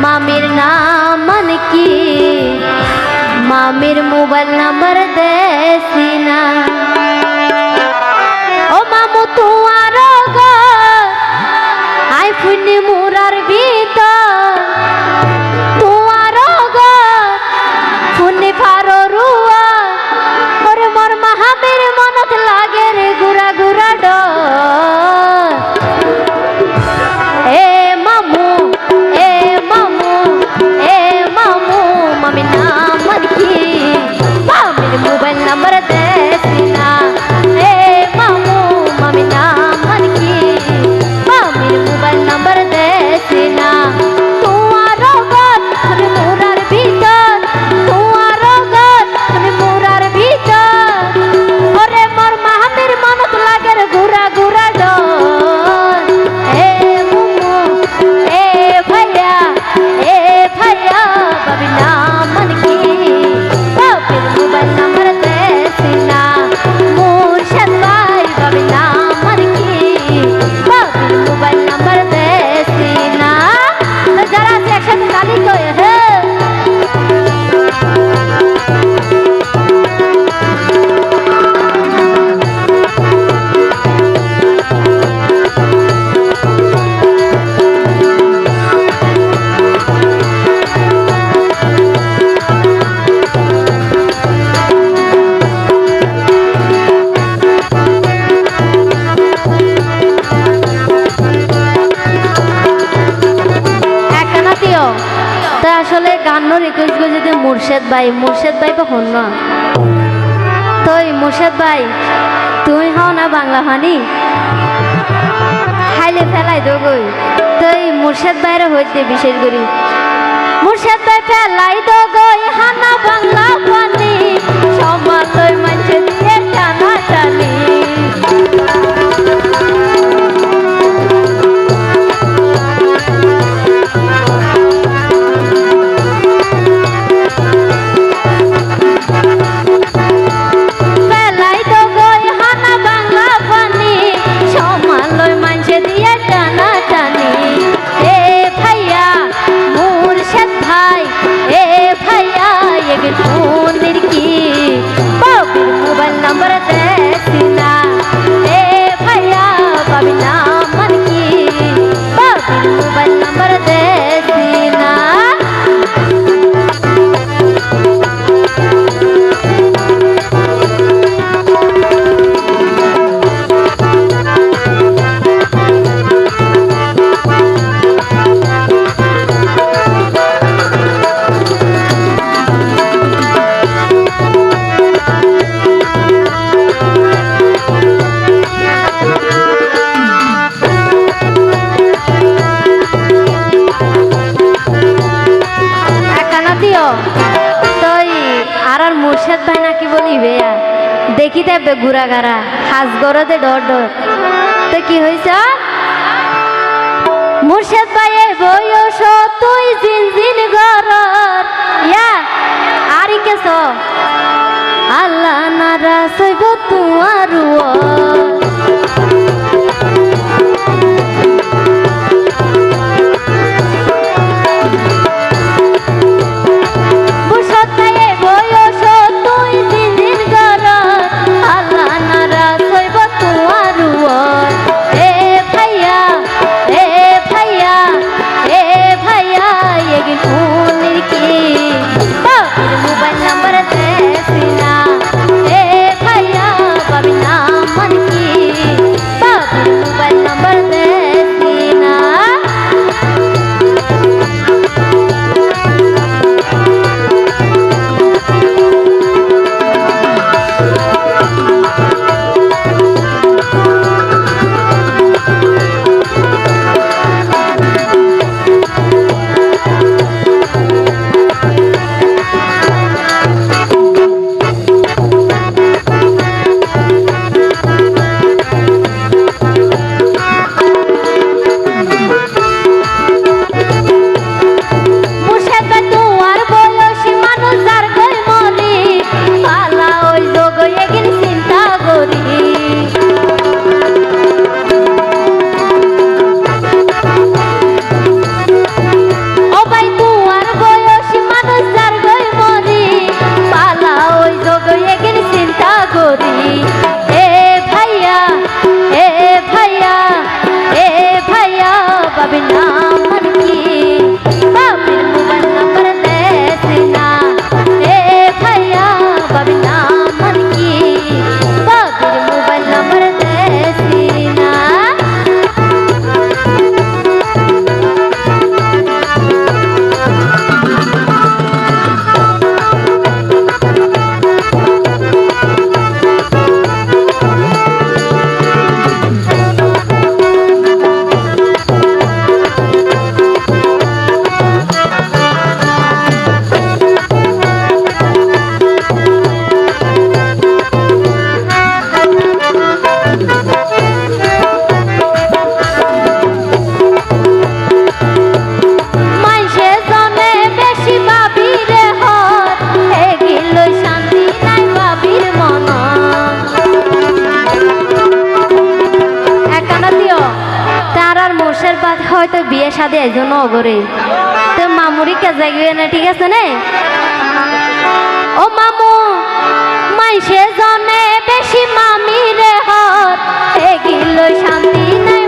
মামির নাম মানে কি মামির মোবাইল নাম্বার দেছি না ও মামু তোমার আই ফুনি মুরার ভিতর তোমার ফুনি ফারো রুয়া ওরে মোর মাহামের মনত লাগে রে গুড়া গুড়া ডর এ মামু এ মামু এ মামু মামি নাম মানে কি মামির মোবাইল নাম্বার দেছি না এ মামু মামি নাম মানে কি মামির মোবাইল নাম্বার দেছি না তোমার গত তুমি মুরার ভিতর তোমার গত তুমি মুরার ভিতর ওরে মোর মাহামের মনত লাগে রে গুড়া গুড়া ডর এ মুমু এ ভাইয়া বাবি নাম মানে কি বাবির মোবাইল নাম্বার দেছি না মুর্শিদ ভাই বাবি নাম মানে কি বাবির মোবাইল নাম্বার দেছি না তো যারা আছে একসাথে তালি কয়ে হ্যাঁ তা আসলে গান রিকোয়েস্ট করে যদি মুর্শেদ ভাই কখন না তো মুর্শেদ ভাই তুমি হও না বাংলা হানি খাইলে ফেলাই দো গই তো মুর্শেদ ভাইরা হইতে বিশেষ করি মুর্শেদ ভাই ফেলাই দো গই হানা বাংলা পানি সমাজ মানছে দিয়ে টানা টানি মোবাইল নাম্বার দেছি না এ ভাইয়া বাবি নাম মানে কি বাবির মোবাইল নাম্বার দেছি না মুর্শেদ ভাই নাকি বলিবে দেখি দেবে ঘুরা গারা হাজ গরদে ডর ডর তো কি হয়েছে মুর্শেদ ভাই বয়স তুই জিন জিন গর আরি কেছ আল্লাহ নারা সইব তোমার এ আইজ নগরে তো মামুরি কাজে গিয়ে না ঠিক আছে নে ও মামু মাইসে জনে বেশি মামি রে হর এগিল শান্তি নাই